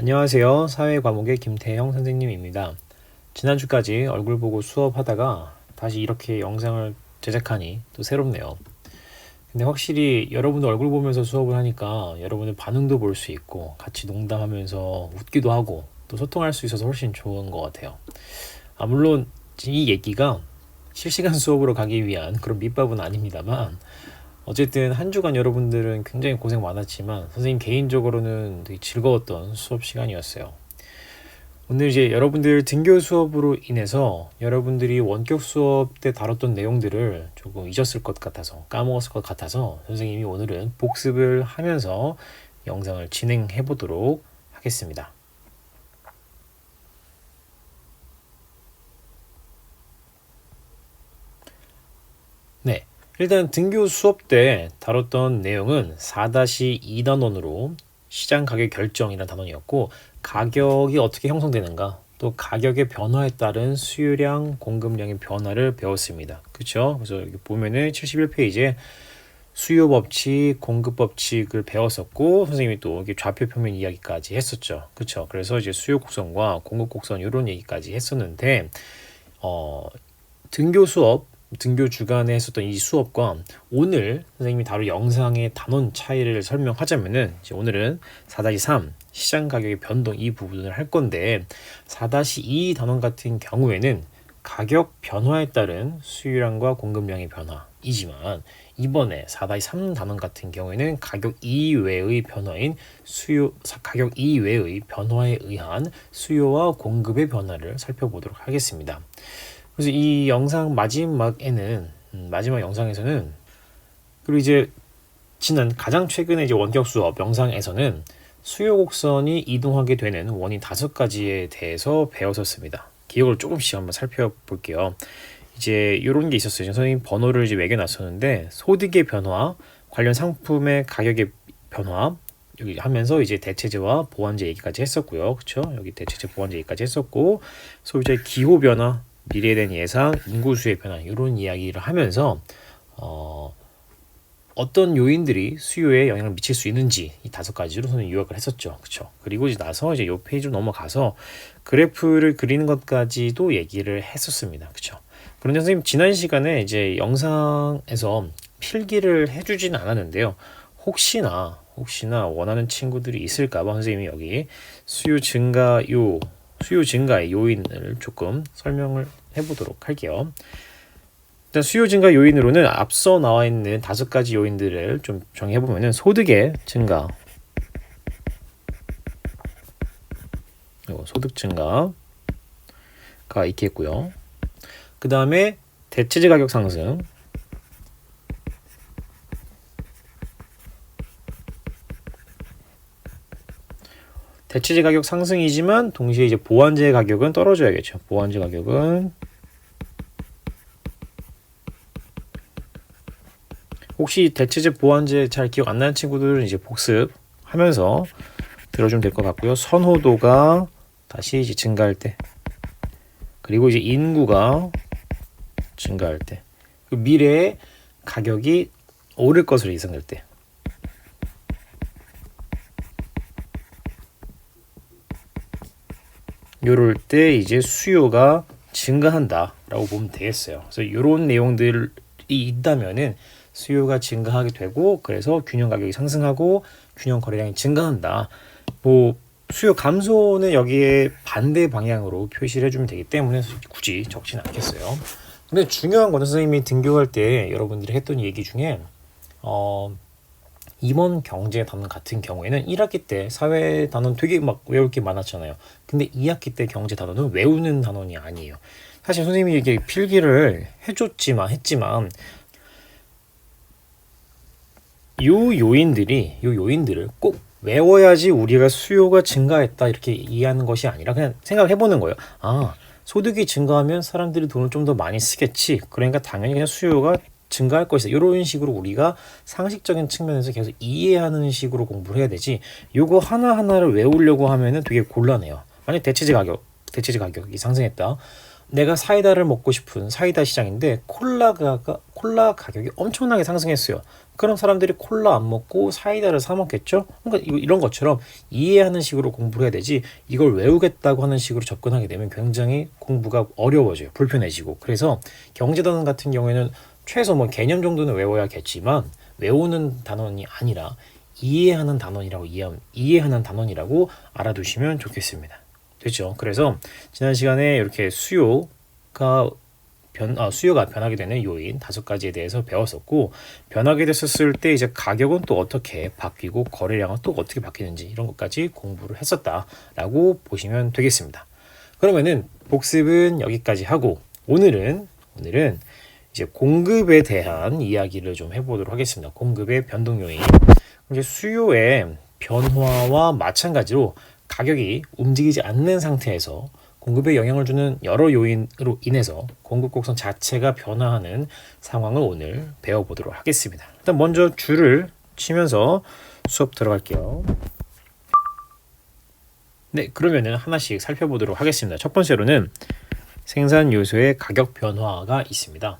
안녕하세요. 사회 과목의 김태형 선생님입니다. 지난주까지 얼굴 보고 수업하다가 다시 이렇게 영상을 제작하니 또 새롭네요. 근데 확실히 여러분들 얼굴 보면서 수업을 하니까 여러분의 반응도 볼 수 있고 같이 농담하면서 웃기도 하고 또 소통할 수 있어서 훨씬 좋은 것 같아요. 물론 이 얘기가 실시간 수업으로 가기 위한 그런 밑밥은 아닙니다만 어쨌든 한 주간 여러분들은 굉장히 고생 많았지만 선생님 개인적으로는 되게 즐거웠던 수업 시간이었어요. 오늘 이제 여러분들 등교 수업으로 인해서 여러분들이 원격 수업 때 다뤘던 내용들을 조금 잊었을 것 같아서 까먹었을 것 같아서 선생님이 오늘은 복습을 하면서 영상을 진행해 보도록 하겠습니다. 네. 일단 등교 수업 때 다뤘던 내용은 4-2 단원으로 시장 가격 결정이라는 단원이었고 가격이 어떻게 형성되는가 또 가격의 변화에 따른 수요량 공급량의 변화를 배웠습니다. 그렇죠? 그래서 여기 보면은 71페이지에 수요 법칙, 공급 법칙을 배웠었고 선생님이 또 이게 좌표 평면 이야기까지 했었죠. 그렇죠? 그래서 이제 수요 곡선과 공급 곡선 이런 얘기까지 했었는데 등교 수업 등교 주간에 했었던 이 수업과 오늘 선생님이 다룰 영상의 단원 차이를 설명하자면은 이제 오늘은 4-3 시장 가격의 변동 이 부분을 할 건데 4-2 단원 같은 경우에는 가격 변화에 따른 수요량과 공급량의 변화이지만 이번에 4-3 단원 같은 경우에는 가격 이외의 변화인 가격 이외의 변화에 의한 수요와 공급의 변화를 살펴보도록 하겠습니다. 그래서 이 영상 마지막에는 마지막 영상에서는 그리고 이제 가장 최근에 이제 원격 수업 영상에서는 수요 곡선이 이동하게 되는 원인 5가지에 대해서 배웠었습니다. 기억을 조금씩 한번 살펴볼게요. 이제 이런 게 있었어요. 선생님 번호를 이제 매겨놨었는데 소득의 변화, 관련 상품의 가격의 변화 여기 하면서 이제 대체제와 보완제 얘기까지 했었고요. 그렇죠? 여기 대체제 보완제 얘기까지 했었고 소비자의 기호 변화 미래에 대한 예상, 인구수의 변화 이런 이야기를 하면서 어떤 요인들이 수요에 영향을 미칠 수 있는지 이 5가지로 저는 요약을 했었죠. 그렇죠? 그리고 이제 나서 이제 요 페이지로 넘어가서 그래프를 그리는 것까지도 얘기를 했었습니다. 그렇죠? 그런데 선생님 지난 시간에 이제 영상에서 필기를 해주지는 않았는데요. 혹시나 원하는 친구들이 있을까봐 선생님이 여기 수요 증가의 요인을 조금 설명을 해보도록 할게요. 일단 수요 증가 요인으로는 앞서 나와 있는 5가지 요인들을 좀 정해보면은 소득의 증가, 소득 증가가 있겠고요. 그 다음에 대체재 가격 상승, 대체재 가격 상승이지만 동시에 이제 보완재 가격은 떨어져야겠죠. 보완재 가격은 혹시 대체재 보완재 잘 기억 안 나는 친구들은 이제 복습하면서 들어주면 될 것 같고요. 선호도가 다시 이제 증가할 때, 그리고 이제 인구가 증가할 때, 미래에 가격이 오를 것으로 예상될 때, 요럴 때 이제 수요가 증가한다라고 보면 되겠어요. 그래서 이런 내용들이 있다면은 수요가 증가하게 되고 그래서 균형 가격이 상승하고 균형 거래량이 증가한다. 수요 감소는 여기에 반대 방향으로 표시를 해주면 되기 때문에 굳이 적지는 않겠어요. 근데 중요한 건 선생님이 등교할 때 여러분들이 했던 얘기 중에 이번 경제 단원 같은 경우에는 1학기 때 사회 단원 되게 막 외울 게 많았잖아요. 근데 2학기 때 경제 단원은 외우는 단원이 아니에요. 사실 선생님이 이게 필기를 했지만 요 요인들을 꼭 외워야지 우리가 수요가 증가했다 이렇게 이해하는 것이 아니라 그냥 생각을 해보는 거예요. 소득이 증가하면 사람들이 돈을 좀 더 많이 쓰겠지. 그러니까 당연히 그냥 수요가 증가할 것이다. 이런 식으로 우리가 상식적인 측면에서 계속 이해하는 식으로 공부를 해야 되지. 요거 하나하나를 외우려고 하면은 되게 곤란해요. 만약 대체재 가격이 상승했다. 내가 사이다를 먹고 싶은 사이다 시장인데 콜라 가격이 엄청나게 상승했어요. 그럼 사람들이 콜라 안 먹고 사이다를 사 먹겠죠? 그러니까 이런 것처럼 이해하는 식으로 공부를 해야 되지, 이걸 외우겠다고 하는 식으로 접근하게 되면 굉장히 공부가 어려워져요. 불편해지고. 그래서 경제단원 같은 경우에는 최소 뭐 개념 정도는 외워야겠지만 외우는 단원이 아니라 이해하는 단원이라고 알아두시면 좋겠습니다. 됐죠? 그래서 지난 시간에 이렇게 수요가 변하게 되는 요인 5가지에 대해서 배웠었고, 변하게 됐었을 때 이제 가격은 또 어떻게 바뀌고 거래량은 또 어떻게 바뀌는지 이런 것까지 공부를 했었다라고 보시면 되겠습니다. 그러면은 복습은 여기까지 하고 오늘은 이제 공급에 대한 이야기를 좀 해보도록 하겠습니다. 공급의 변동 요인. 이제 수요의 변화와 마찬가지로 가격이 움직이지 않는 상태에서 공급에 영향을 주는 여러 요인으로 인해서 공급 곡선 자체가 변화하는 상황을 오늘 배워보도록 하겠습니다. 일단 먼저 줄을 치면서 수업 들어갈게요. 네, 그러면은 하나씩 살펴보도록 하겠습니다. 첫 번째로는 생산 요소의 가격 변화가 있습니다.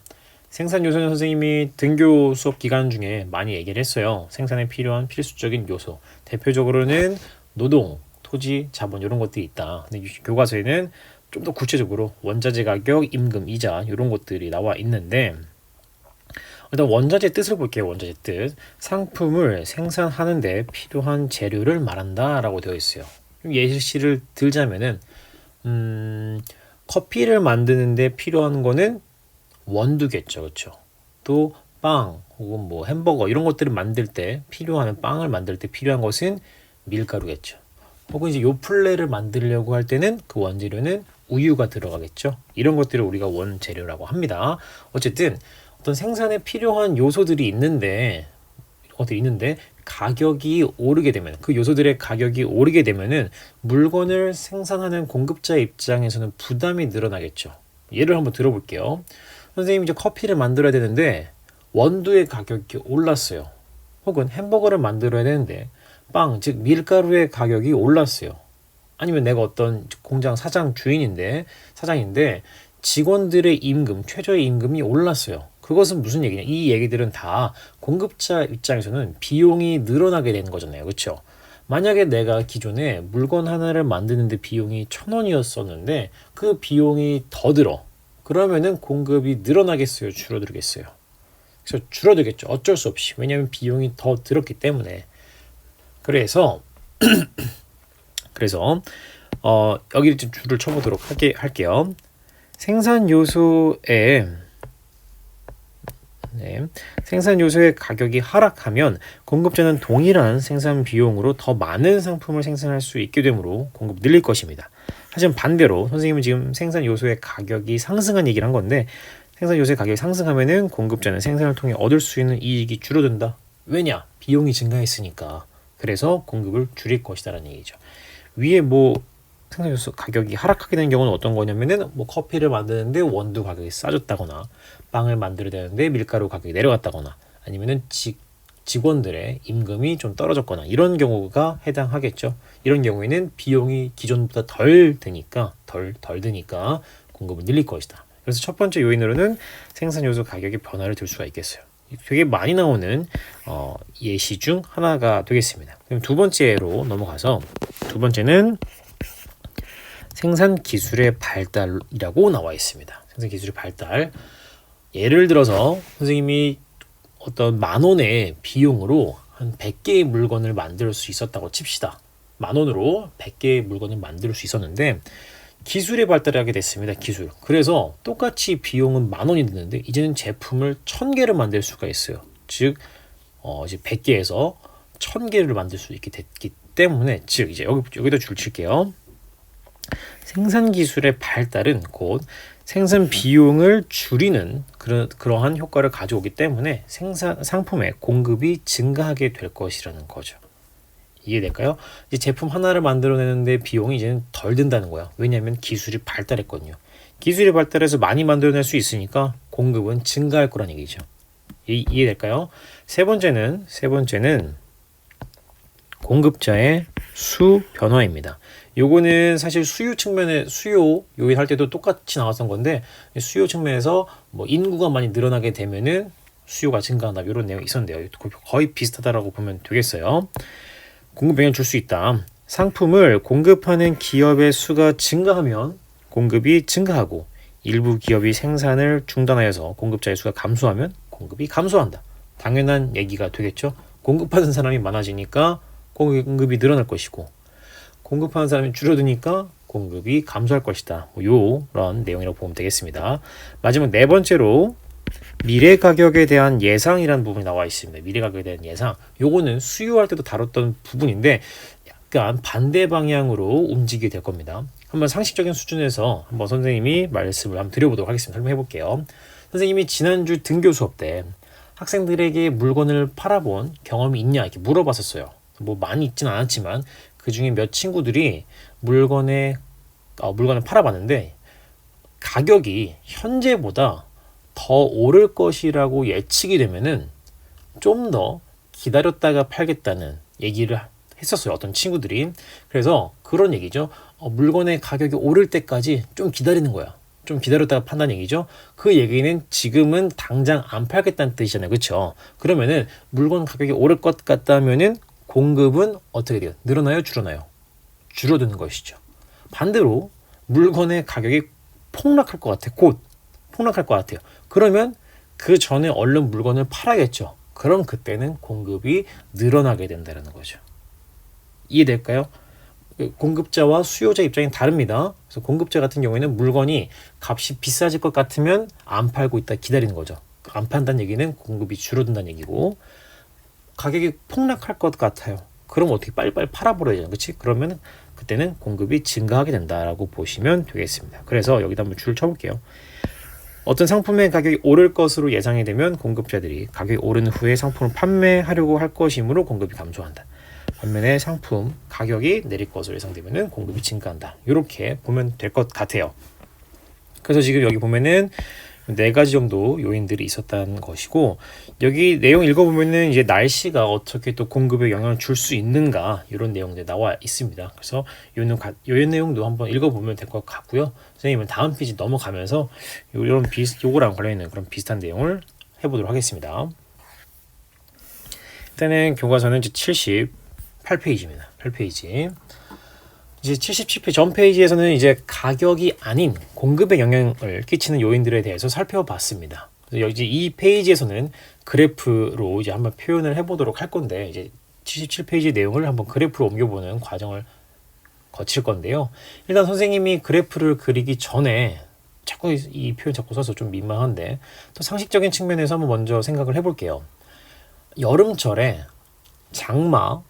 생산 요소는 선생님이 등교 수업 기간 중에 많이 얘기를 했어요. 생산에 필요한 필수적인 요소. 대표적으로는 노동, 토지, 자본 이런 것들이 있다. 근데 교과서에는 좀 더 구체적으로 원자재 가격, 임금, 이자 이런 것들이 나와 있는데, 일단 원자재 뜻을 볼게요. 원자재 뜻. 상품을 생산하는 데 필요한 재료를 말한다 라고 되어 있어요. 예시를 들자면은 커피를 만드는 데 필요한 거는 원두겠죠. 그렇죠? 또 빵 혹은 뭐 햄버거 이런 것들을 만들 때 필요한, 빵을 만들 때 필요한 것은 밀가루겠죠. 혹은 이제 요플레를 만들려고 할 때는 그 원재료는 우유가 들어가겠죠. 이런 것들을 우리가 원재료라고 합니다. 어쨌든 어떤 생산에 필요한 요소들이 있는데 가격이 오르게 되면, 그 요소들의 가격이 오르게 되면은 물건을 생산하는 공급자 입장에서는 부담이 늘어나겠죠. 예를 한번 들어볼게요. 선생님이 이제 커피를 만들어야 되는데 원두의 가격이 올랐어요. 혹은 햄버거를 만들어야 되는데 빵, 즉 밀가루의 가격이 올랐어요. 아니면 내가 어떤 공장 사장인데 직원들의 임금, 최저의 임금이 올랐어요. 그것은 무슨 얘기냐? 이 얘기들은 다 공급자 입장에서는 비용이 늘어나게 되는 거잖아요. 그렇죠? 만약에 내가 기존에 물건 하나를 만드는데 비용이 1,000원이었었는데 그 비용이 더 들어. 그러면은 공급이 늘어나겠어요? 줄어들겠어요? 그래서 줄어들겠죠. 어쩔 수 없이. 왜냐하면 비용이 더 들었기 때문에. 그래서 여기 줄을 쳐보도록 할게요. 생산 요소의 가격이 하락하면 공급자는 동일한 생산 비용으로 더 많은 상품을 생산할 수 있게 되므로 공급이 늘릴 것입니다. 하지만 반대로 선생님은 지금 생산 요소의 가격이 상승한 얘기를 한 건데, 생산 요소의 가격이 상승하면은 공급자는 생산을 통해 얻을 수 있는 이익이 줄어든다. 왜냐? 비용이 증가했으니까. 그래서 공급을 줄일 것이다라는 얘기죠. 위에 생산 요소 가격이 하락하게 되는 경우는 어떤 거냐면은 커피를 만드는데 원두 가격이 싸졌다거나, 빵을 만들어야 되는데 밀가루 가격이 내려갔다거나, 아니면은 직원들의 임금이 좀 떨어졌거나, 이런 경우가 해당하겠죠. 이런 경우에는 비용이 기존보다 덜 드니까 공급을 늘릴 것이다. 그래서 첫 번째 요인으로는 생산 요소 가격의 변화를 들 수가 있겠어요. 되게 많이 나오는 예시 중 하나가 되겠습니다. 그럼 두 번째로 넘어가서, 두 번째는 생산 기술의 발달이라고 나와 있습니다. 생산 기술의 발달. 예를 들어서 선생님이 어떤 10,000원의 비용으로 한 100개의 물건을 만들 수 있었다고 칩시다. 10,000원으로 100개의 물건을 만들 수 있었는데 기술의 발달을 하게 됐습니다. 기술. 그래서 똑같이 비용은 10,000원이 드는데 이제는 제품을 1,000개를 만들 수가 있어요. 즉 이제 100개에서 1,000개를 만들 수 있게 됐기 때문에, 즉 이제 여기다 줄 칠게요. 생산 기술의 발달은 곧 생산 비용을 줄이는 그러한 효과를 가져오기 때문에 상품의 공급이 증가하게 될 것이라는 거죠. 이해될까요? 이제 제품 하나를 만들어내는데 비용이 이제는 덜 든다는 거야. 왜냐하면 기술이 발달했거든요. 기술이 발달해서 많이 만들어낼 수 있으니까 공급은 증가할 거란 얘기죠. 이해될까요? 세 번째는 공급자의 수 변화입니다. 요거는 사실 수요 측면에 수요 요인할 때도 똑같이 나왔던 건데 수요 측면에서 뭐 인구가 많이 늘어나게 되면은 수요가 증가한다 이런 내용이 있었는데요. 거의 비슷하다라고 보면 되겠어요. 공급 영향을 줄 수 있다. 상품을 공급하는 기업의 수가 증가하면 공급이 증가하고 일부 기업이 생산을 중단하여서 공급자의 수가 감소하면 공급이 감소한다. 당연한 얘기가 되겠죠. 공급하는 사람이 많아지니까 공급이 늘어날 것이고 공급하는 사람이 줄어드니까 공급이 감소할 것이다. 이런 내용이라고 보면 되겠습니다. 마지막 네 번째로 미래 가격에 대한 예상이라는 부분이 나와 있습니다. 미래 가격에 대한 예상. 요거는 수요할 때도 다뤘던 부분인데 약간 반대 방향으로 움직이게 될 겁니다. 한번 상식적인 수준에서 한번 선생님이 말씀을 한번 드려보도록 하겠습니다. 설명해 볼게요. 선생님이 지난주 등교 수업 때 학생들에게 물건을 팔아본 경험이 있냐 이렇게 물어봤었어요. 뭐 많이 있지는 않았지만 그 중에 몇 친구들이 물건을 팔아봤는데 가격이 현재보다 더 오를 것이라고 예측이 되면은 좀 더 기다렸다가 팔겠다는 얘기를 했었어요. 어떤 친구들이. 그래서 그런 얘기죠. 물건의 가격이 오를 때까지 좀 기다리는 거야. 좀 기다렸다가 판다는 얘기죠. 그 얘기는 지금은 당장 안 팔겠다는 뜻이잖아요. 그렇죠? 그러면은 물건 가격이 오를 것 같다면은 공급은 어떻게 돼요? 늘어나요? 줄어나요? 줄어드는 것이죠. 반대로 물건의 가격이 폭락할 것 같아. 곧 폭락할 것 같아요. 그러면 그 전에 얼른 물건을 팔아야겠죠. 그럼 그때는 공급이 늘어나게 된다는 거죠. 이해될까요? 공급자와 수요자 입장이 다릅니다. 그래서 공급자 같은 경우에는 물건이 값이 비싸질 것 같으면 안 팔고 있다 기다리는 거죠. 안 판다는 얘기는 공급이 줄어든다는 얘기고 가격이 폭락할 것 같아요. 그럼 어떻게 빨리빨리 팔아버려야 되나, 그렇지? 그러면 그때는 공급이 증가하게 된다라고 보시면 되겠습니다. 그래서 여기다 한번 줄 쳐볼게요. 어떤 상품의 가격이 오를 것으로 예상이 되면 공급자들이 가격이 오른 후에 상품을 판매하려고 할 것이므로 공급이 감소한다. 반면에 상품 가격이 내릴 것으로 예상되면 공급이 증가한다. 이렇게 보면 될 것 같아요. 그래서 지금 여기 보면은 네 가지 정도 요인들이 있었다는 것이고 여기 내용 읽어보면은 이제 날씨가 어떻게 또 공급에 영향을 줄 수 있는가 이런 내용들이 나와 있습니다. 그래서 이 내용도 한번 읽어보면 될 것 같고요. 선생님은 다음 페이지 넘어가면서 요거랑 관련있는 그런 비슷한 내용을 해보도록 하겠습니다. 일단은 교과서는 이제 78페이지입니다. 8페이지. 이제 77페이지 전 페이지에서는 이제 가격이 아닌 공급에 영향을 끼치는 요인들에 대해서 살펴봤습니다. 그래서 이제 이 페이지에서는 그래프로 이제 한번 표현을 해보도록 할 건데 이제 77페이지 내용을 한번 그래프로 옮겨보는 과정을 거칠 건데요. 일단 선생님이 그래프를 그리기 전에 자꾸 이 표현 자꾸 써서 좀 민망한데 또 상식적인 측면에서 한번 먼저 생각을 해볼게요. 여름철에 장마,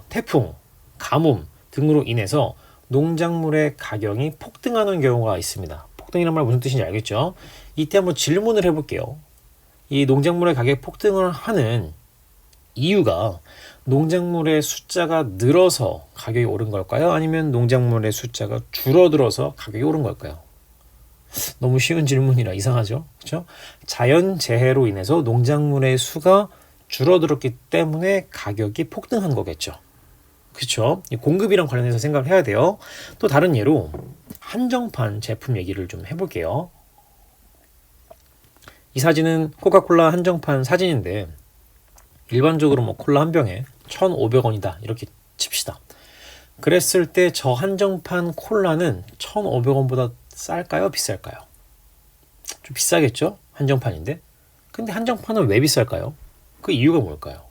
태풍, 가뭄 등으로 인해서 농작물의 가격이 폭등하는 경우가 있습니다. 폭등이란 말 무슨 뜻인지 알겠죠? 이때 한번 질문을 해볼게요. 이 농작물의 가격이 폭등을 하는 이유가 농작물의 숫자가 늘어서 가격이 오른 걸까요? 아니면 농작물의 숫자가 줄어들어서 가격이 오른 걸까요? 너무 쉬운 질문이라 이상하죠? 그렇죠? 자연재해로 인해서 농작물의 수가 줄어들었기 때문에 가격이 폭등한 거겠죠. 그렇죠? 공급이랑 관련해서 생각을 해야 돼요. 또 다른 예로 한정판 제품 얘기를 좀 해볼게요. 이 사진은 코카콜라 한정판 사진인데 일반적으로 콜라 한 병에 1,500원이다 이렇게 칩시다. 그랬을 때 저 한정판 콜라는 1,500원보다 쌀까요? 비쌀까요? 좀 비싸겠죠? 한정판인데. 근데 한정판은 왜 비쌀까요? 그 이유가 뭘까요?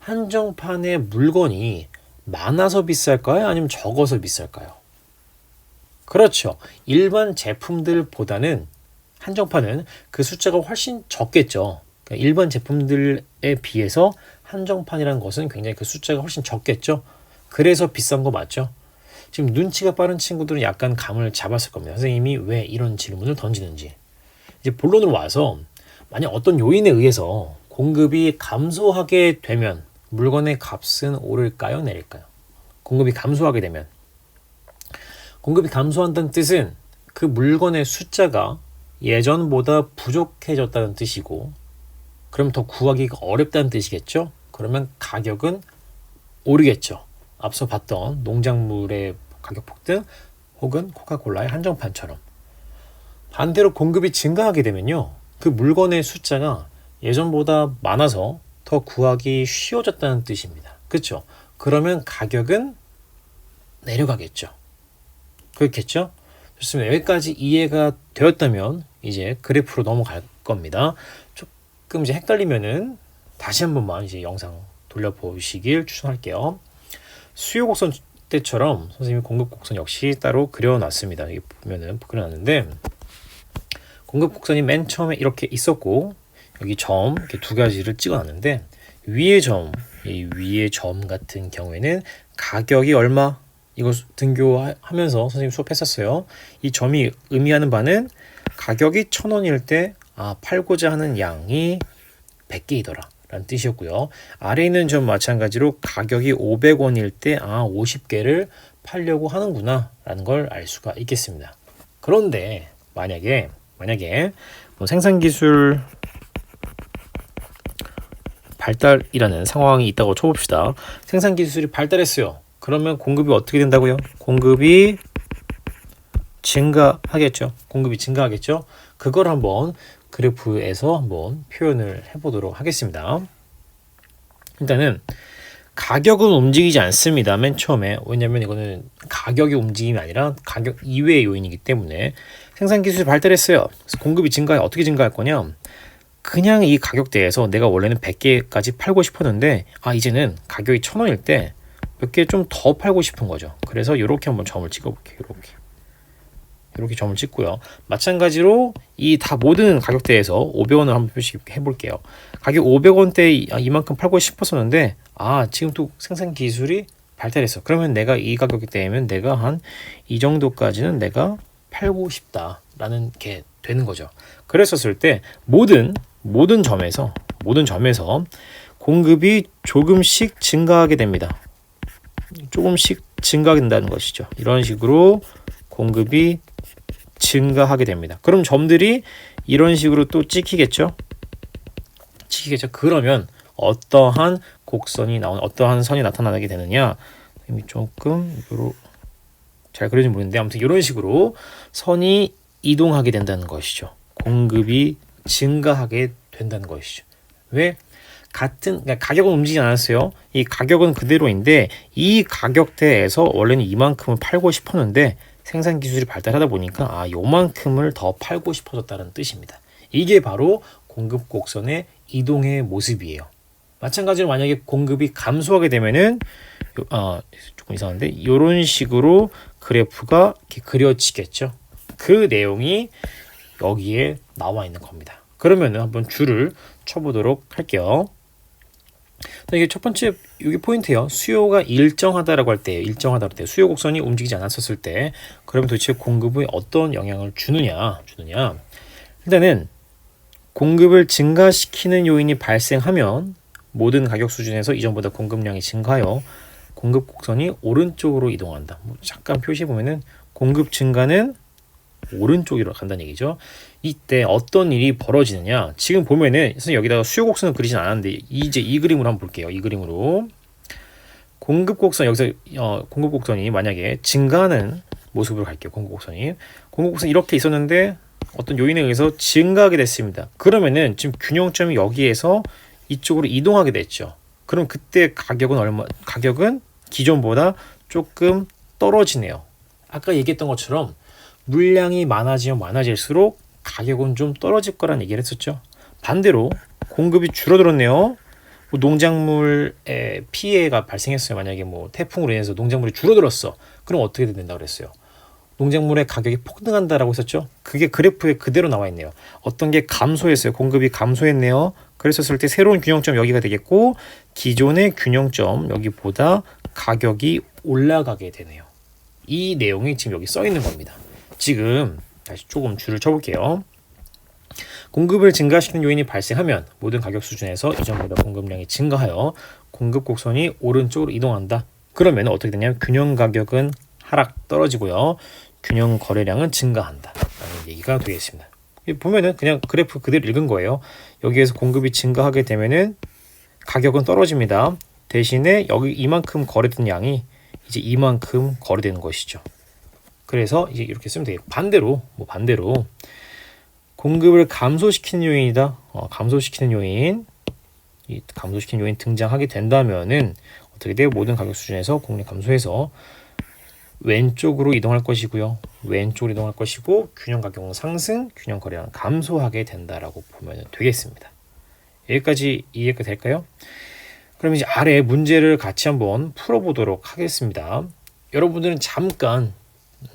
한정판의 물건이 많아서 비쌀까요? 아니면 적어서 비쌀까요? 그렇죠. 일반 제품들보다는 한정판은 그 숫자가 훨씬 적겠죠. 그러니까 일반 제품들에 비해서 한정판이라는 것은 굉장히 그 숫자가 훨씬 적겠죠. 그래서 비싼 거 맞죠? 지금 눈치가 빠른 친구들은 약간 감을 잡았을 겁니다. 선생님이 왜 이런 질문을 던지는지. 이제 본론으로 와서 만약 어떤 요인에 의해서 공급이 감소하게 되면 물건의 값은 오를까요? 내릴까요? 공급이 감소하게 되면 공급이 감소한다는 뜻은 그 물건의 숫자가 예전보다 부족해졌다는 뜻이고 그럼 더 구하기가 어렵다는 뜻이겠죠? 그러면 가격은 오르겠죠. 앞서 봤던 농작물의 가격 폭등 혹은 코카콜라의 한정판처럼 반대로 공급이 증가하게 되면요. 그 물건의 숫자가 예전보다 많아서 더 구하기 쉬워졌다는 뜻입니다. 그렇죠? 그러면 가격은 내려가겠죠. 그렇겠죠? 좋습니다. 여기까지 이해가 되었다면 이제 그래프로 넘어갈 겁니다. 조금 이제 헷갈리면은 다시 한 번만 이제 영상 돌려보시길 추천할게요. 수요 곡선 때처럼 선생님이 공급 곡선 역시 따로 그려놨습니다. 여기 보면은 그려놨는데 공급 곡선이 맨 처음에 이렇게 있었고 여기 점 이렇게 두 가지를 찍어놨는데 위의 점, 이 위의 점 같은 경우에는 가격이 얼마 이거 등교하면서 선생님 수업했었어요. 이 점이 의미하는 바는 가격이 1,000원일 때 팔고자 하는 양이 100개이더라 라는 뜻이었고요. 아래에 있는 점 마찬가지로 가격이 500원일 때 50개를 팔려고 하는구나 라는 걸 알 수가 있겠습니다. 그런데 만약에 뭐 생산기술 발달이라는 상황이 있다고 쳐봅시다. 생산기술이 발달했어요. 그러면 공급이 어떻게 된다고요? 공급이 증가하겠죠. 공급이 증가하겠죠. 그걸 한번 그래프에서 한번 표현을 해보도록 하겠습니다. 일단은 가격은 움직이지 않습니다. 맨 처음에. 왜냐하면 이거는 가격의 움직임이 아니라 가격 이외의 요인이기 때문에 생산기술이 발달했어요. 그래서 공급이 증가해. 어떻게 증가할 거냐? 그냥 이 가격대에서 내가 원래는 100개까지 팔고 싶었는데 이제는 가격이 1,000원일 때 몇 개 좀 더 팔고 싶은 거죠. 그래서 이렇게 한번 점을 찍어볼게요. 이렇게 점을 찍고요. 마찬가지로 이 다 모든 가격대에서 500원을 한번 표시해 볼게요. 가격 500원대 이만큼 팔고 싶었었는데 지금 또 생산 기술이 발달했어. 그러면 내가 이 가격대면 내가 한 이 정도까지는 내가 팔고 싶다라는 게 되는 거죠. 그랬었을 때 모든 점에서 공급이 조금씩 증가하게 됩니다. 조금씩 증가하게 된다는 것이죠. 이런 식으로 공급이 증가하게 됩니다. 그럼 점들이 이런 식으로 또 찍히겠죠. 그러면 어떠한 선이 나타나게 되느냐? 조금 잘 그려지 모르겠는데 아무튼 이런 식으로 선이 이동하게 된다는 것이죠. 공급이 증가하게 된다는 것이죠. 왜? 그러니까 가격은 움직이지 않았어요. 이 가격은 그대로인데 이 가격대에서 원래는 이만큼을 팔고 싶었는데 생산 기술이 발달하다 보니까 요만큼을 더 팔고 싶어졌다는 뜻입니다. 이게 바로 공급 곡선의 이동의 모습이에요. 마찬가지로 만약에 공급이 감소하게 되면은 조금 이상한데 이런 식으로 그래프가 이렇게 그려지겠죠. 그 내용이 여기에 나와 있는 겁니다. 그러면 한번 줄을 쳐보도록 할게요. 이게 첫 번째 여기 포인트예요. 수요가 일정하다라고 할 때, 수요 곡선이 움직이지 않았었을 때, 그러면 도대체 공급에 어떤 영향을 주느냐? 일단은 공급을 증가시키는 요인이 발생하면 모든 가격 수준에서 이전보다 공급량이 증가하여 공급 곡선이 오른쪽으로 이동한다. 잠깐 표시해 보면은 공급 증가는 오른쪽으로 간다는 얘기죠. 이때 어떤 일이 벌어지느냐? 지금 보면은 선생님 여기다가 수요 곡선을 그리진 않았는데 이제 이 그림으로 한번 볼게요. 이 그림으로 공급 곡선 여기서 공급 곡선이 만약에 증가하는 모습으로 갈게요. 공급 곡선이 이렇게 있었는데 어떤 요인에 의해서 증가하게 됐습니다. 그러면은 지금 균형점이 여기에서 이쪽으로 이동하게 됐죠. 그럼 그때 가격은 기존보다 조금 떨어지네요. 아까 얘기했던 것처럼 물량이 많아지면 많아질수록 가격은 좀 떨어질 거란 얘기를 했었죠. 반대로 공급이 줄어들었네요. 농작물에 피해가 발생했어요. 만약에 태풍으로 인해서 농작물이 줄어들었어. 그럼 어떻게 된다고 그랬어요? 농작물의 가격이 폭등한다라고 했었죠. 그게 그래프에 그대로 나와 있네요. 어떤 게 감소했어요. 공급이 감소했네요. 그랬었을 때 새로운 균형점 여기가 되겠고 기존의 균형점 여기보다 가격이 올라가게 되네요. 이 내용이 지금 여기 써 있는 겁니다. 지금 다시 조금 줄을 쳐볼게요. 공급을 증가시키는 요인이 발생하면 모든 가격 수준에서 이전보다 공급량이 증가하여 공급 곡선이 오른쪽으로 이동한다. 그러면 어떻게 되냐면 균형 가격은 떨어지고요. 균형 거래량은 증가한다. 라는 얘기가 되겠습니다. 보면은 그냥 그래프 그대로 읽은 거예요. 여기에서 공급이 증가하게 되면은 가격은 떨어집니다. 대신에 여기 이만큼 거래된 양이 이제 이만큼 거래되는 것이죠. 그래서 이제 이렇게 쓰면 돼요. 반대로 공급을 감소시키는 요인이다. 감소시키는 요인, 이 감소시키는 요인 등장하게 된다면은 어떻게 돼요? 모든 가격 수준에서 공략 감소해서 왼쪽으로 이동할 것이고요. 왼쪽으로 이동할 것이고 균형 가격은 상승, 균형 거래량은 감소하게 된다라고 보면 되겠습니다. 여기까지 이해가 될까요? 그럼 이제 아래 문제를 같이 한번 풀어보도록 하겠습니다. 여러분들은 잠깐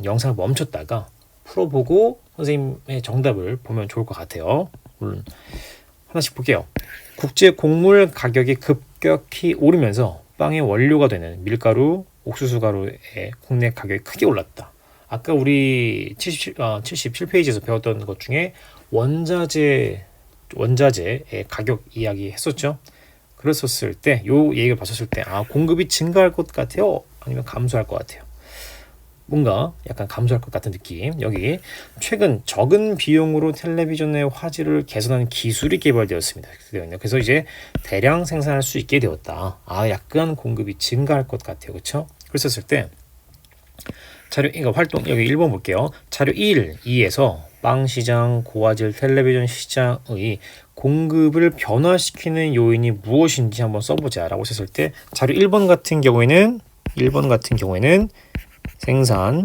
영상을 멈췄다가 풀어보고 선생님의 정답을 보면 좋을 것 같아요. 물론 하나씩 볼게요. 국제 곡물 가격이 급격히 오르면서 빵의 원료가 되는 밀가루, 옥수수 가루의 국내 가격이 크게 올랐다. 아까 우리 77페이지에서 배웠던 것 중에 원자재의 가격 이야기 했었죠. 그랬었을 때, 요 얘기를 봤었을 때, 공급이 증가할 것 같아요? 아니면 감소할 것 같아요? 뭔가 약간 감소할 것 같은 느낌. 여기 최근 적은 비용으로 텔레비전의 화질을 개선하는 기술이 개발되었습니다. 그래서 이제 대량 생산할 수 있게 되었다. 약간 공급이 증가할 것 같아요. 그렇죠? 그랬었을 때 자료 활동 여기 1번 볼게요. 자료 1, 2에서 빵 시장, 고화질 텔레비전 시장의 공급을 변화시키는 요인이 무엇인지 한번 써보자라고 했을 때 자료 1번 같은 경우에는 생산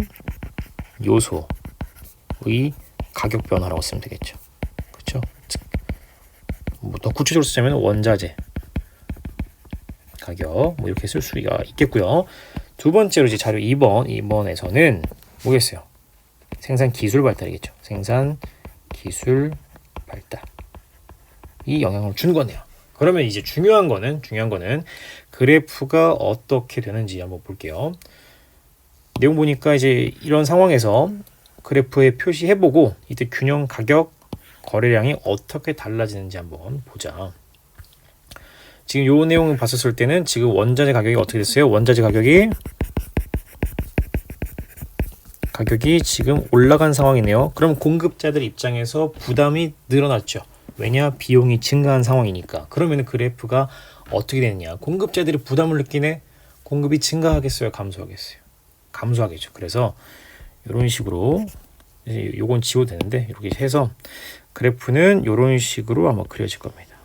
요소의 가격 변화라고 쓰면 되겠죠. 그렇죠? 더 구체적으로 쓰자면 원자재 가격 이렇게 쓸 수가 있겠고요. 두 번째로 이제 자료 2번에서는 뭐겠어요? 생산 기술 발달이겠죠. 생산 기술 발달 이 영향을 준 거네요. 그러면 이제 중요한 거는 그래프가 어떻게 되는지 한번 볼게요. 내용 보니까 이제 이런 상황에서 그래프에 표시해보고 이때 균형 가격 거래량이 어떻게 달라지는지 한번 보자. 지금 요 내용을 봤었을 때는 지금 원자재 가격이 어떻게 됐어요? 원자재 가격이 지금 올라간 상황이네요. 그럼 공급자들 입장에서 부담이 늘어났죠. 왜냐? 비용이 증가한 상황이니까. 그러면 그래프가 어떻게 되느냐? 공급자들이 부담을 느끼네. 공급이 증가하겠어요? 감소하겠어요? 감소하겠죠. 그래서 이런 식으로 요건 지워도 되는데 이렇게 해서 그래프는 이런 식으로 아마 그려질 겁니다.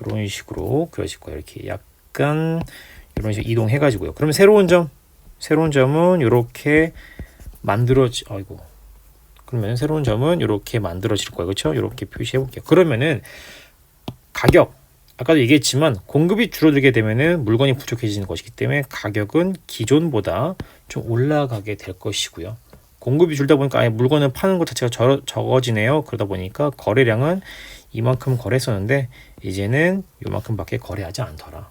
이런 식으로 그려질 거예요. 이렇게 약간 이런 식으로 이동해 가지고요. 그러면 새로운 점은 이렇게 그러면 새로운 점은 이렇게 만들어질 거예요. 그렇죠? 이렇게 표시해 볼게요. 그러면은 가격 아까도 얘기했지만 공급이 줄어들게 되면은 물건이 부족해지는 것이기 때문에 가격은 기존보다 좀 올라가게 될 것이고요. 공급이 줄다 보니까 아예 물건을 파는 것 자체가 적어지네요. 그러다 보니까 거래량은 이만큼 거래했었는데 이제는 이만큼밖에 거래하지 않더라.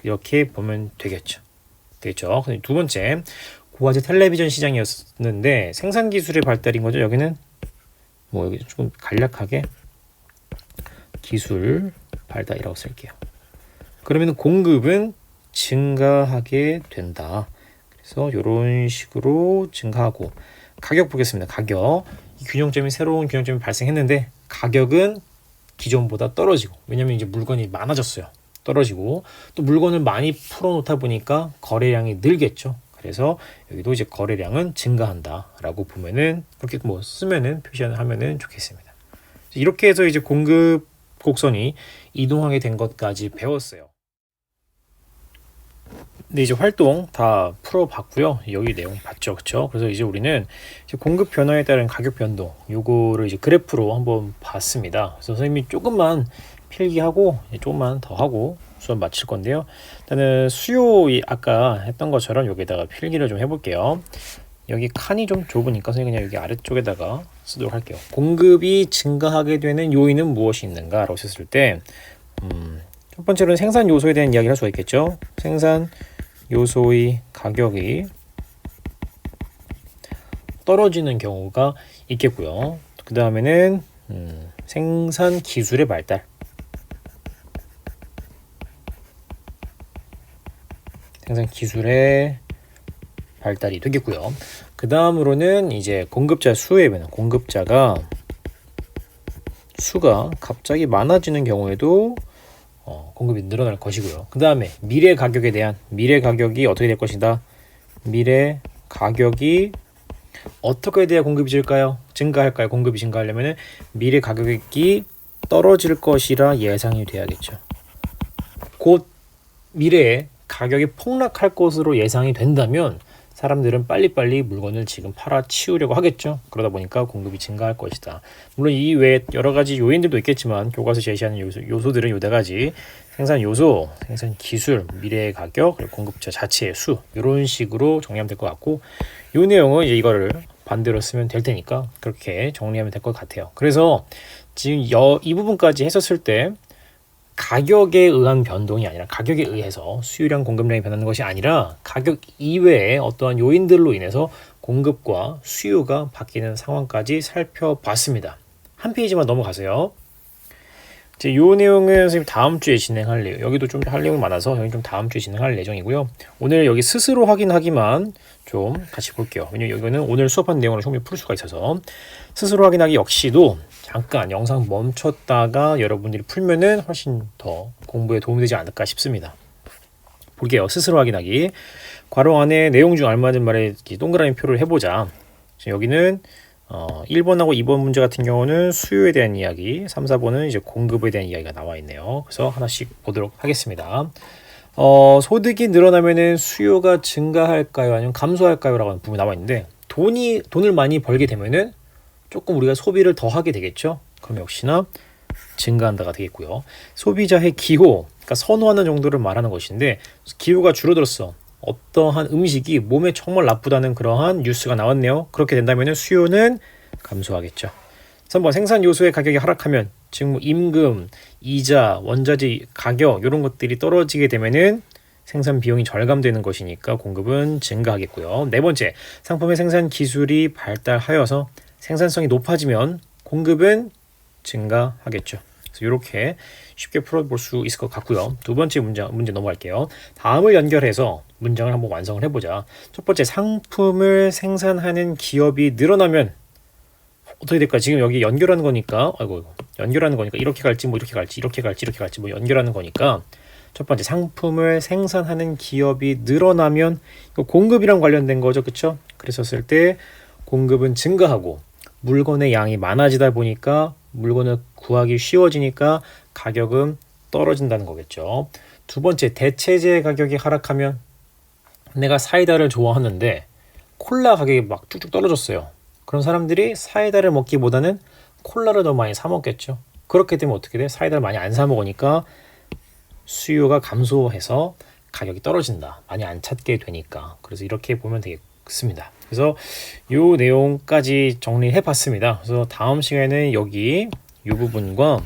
이렇게 보면 되겠죠. 근데 두 번째 고화질 텔레비전 시장이었는데 생산 기술의 발달인 거죠. 여기는 여기 조금 간략하게 기술 발달이라고 쓸게요. 그러면 공급은 증가하게 된다. 그래서 이런 식으로 증가하고 가격 보겠습니다. 가격 새로운 균형점이 발생했는데 가격은 기존보다 떨어지고 왜냐면 이제 물건이 많아졌어요. 떨어지고 또 물건을 많이 풀어놓다 보니까 거래량이 늘겠죠. 그래서 여기도 이제 거래량은 증가한다라고 보면은 그렇게 쓰면은 표시하면은 좋겠습니다. 이렇게 해서 이제 공급 곡선이 이동하게 된 것까지 배웠어요. 근데 이제 활동 다 풀어봤고요. 여기 내용 봤죠, 그렇죠? 그래서 이제 우리는 이제 공급 변화에 따른 가격 변동, 요거를 이제 그래프로 한번 봤습니다. 그래서 선생님이 조금만 필기하고 조금만 더 하고 수업 마칠 건데요. 일단은 수요 아까 했던 것처럼 여기다가 필기를 좀 해볼게요. 여기 칸이 좀 좁으니까 선생님 그냥 여기 아래쪽에다가 쓰도록 할게요. 공급이 증가하게 되는 요인은 무엇이 있는가? 라고 했을 때 첫 번째로는 생산 요소에 대한 이야기를 할 수가 있겠죠. 생산 요소의 가격이 떨어지는 경우가 있겠고요. 그 다음에는 생산 기술의 발달. 생산 기술의 발달이 되겠고요. 그 다음으로는 이제 공급자 수에 변화. 공급자가 수가 갑자기 많아지는 경우에도 공급이 늘어날 것이고요. 그 다음에 미래 가격이 어떻게 될 것이다. 미래 가격이 어떻게 돼야 공급이 증가할까요? 공급이 증가하려면 미래 가격이 떨어질 것이라 예상이 돼야겠죠. 곧 미래에 가격이 폭락할 것으로 예상이 된다면 사람들은 빨리빨리 물건을 지금 팔아치우려고 하겠죠. 그러다 보니까 공급이 증가할 것이다. 물론 이 외에 여러 가지 요인들도 있겠지만 교과서 제시하는 요소들은 요 네 가지: 생산 요소, 생산 기술, 미래의 가격, 그리고 공급자 자체의 수, 이런 식으로 정리하면 될 것 같고, 이 내용은 이제 이거를 반대로 쓰면 될 테니까 그렇게 정리하면 될 것 같아요. 그래서 지금 이 부분까지 했었을 때 가격에 의한 변동이 아니라, 가격에 의해서 수요량 공급량이 변하는 것이 아니라 가격 이외의 어떠한 요인들로 인해서 공급과 수요가 바뀌는 상황까지 살펴봤습니다. 한 페이지만 넘어가세요. 이제 요 내용은 선생님 다음 주에 진행할 내용, 여기도 좀 할 내용이 많아서 여기 좀 다음 주에 진행할 예정이고요. 오늘 여기 스스로 확인하기만 좀 같이 볼게요. 왜냐면 이거는 오늘 수업한 내용을 충분히 풀 수가 있어서 스스로 확인하기 역시도 잠깐 영상 멈췄다가 여러분들이 풀면은 훨씬 더 공부에 도움이 되지 않을까 싶습니다. 볼게요. 스스로 확인하기. 괄호 안에 내용 중 알맞은 말에 동그라미 표를 해보자. 여기는 1번하고 2번 문제 같은 경우는 수요에 대한 이야기, 3, 4번은 이제 공급에 대한 이야기가 나와 있네요. 그래서 하나씩 보도록 하겠습니다. 소득이 늘어나면은 수요가 증가할까요? 아니면 감소할까요? 라고 하는 부분이 나와 있는데, 돈을 많이 벌게 되면은 조금 우리가 소비를 더 하게 되겠죠. 그럼 역시나 증가한다가 되겠고요. 소비자의 기호, 그러니까 선호하는 정도를 말하는 것인데, 기호가 줄어들었어. 어떠한 음식이 몸에 정말 나쁘다는 그러한 뉴스가 나왔네요. 그렇게 된다면 수요는 감소하겠죠. 3번 생산 요소의 가격이 하락하면, 즉 임금, 이자, 원자재 가격 이런 것들이 떨어지게 되면은 생산 비용이 절감되는 것이니까 공급은 증가하겠고요. 네 번째, 상품의 생산 기술이 발달하여서 생산성이 높아지면 공급은 증가하겠죠. 그래서 이렇게 쉽게 풀어볼 수 있을 것 같고요. 두 번째 문제 넘어갈게요. 다음을 연결해서 문장을 한번 완성을 해보자. 첫 번째, 상품을 생산하는 기업이 늘어나면 어떻게 될까? 지금 여기 연결하는 거니까, 연결하는 거니까 이렇게 갈지 뭐 이렇게 갈지 이렇게 갈지 뭐 연결하는 거니까, 첫 번째, 상품을 생산하는 기업이 늘어나면 이거 공급이랑 관련된 거죠, 그렇죠? 그랬었을 때 공급은 증가하고 물건의 양이 많아지다 보니까 물건을 구하기 쉬워지니까 가격은 떨어진다는 거겠죠. 두 번째, 대체재 가격이 하락하면, 내가 사이다를 좋아하는데 콜라 가격이 막 쭉쭉 떨어졌어요. 그럼 사람들이 사이다를 먹기보다는 콜라를 더 많이 사 먹겠죠. 그렇게 되면 어떻게 돼? 사이다를 많이 안 사 먹으니까 수요가 감소해서 가격이 떨어진다. 많이 안 찾게 되니까. 그래서 이렇게 보면 되겠습니다. 그래서 이 내용까지 정리해 봤습니다. 그래서 다음 시간에는 여기 이 부분과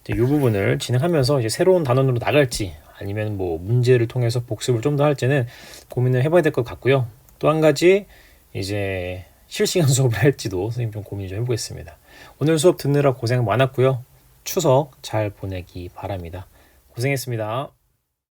이 부분을 진행하면서 이제 새로운 단원으로 나갈지 아니면 뭐 문제를 통해서 복습을 좀 더 할지는 고민을 해봐야 될 것 같고요. 또 한 가지, 이제 실시간 수업을 할지도 선생님 좀 고민 좀 해보겠습니다. 오늘 수업 듣느라 고생 많았고요. 추석 잘 보내기 바랍니다. 고생했습니다.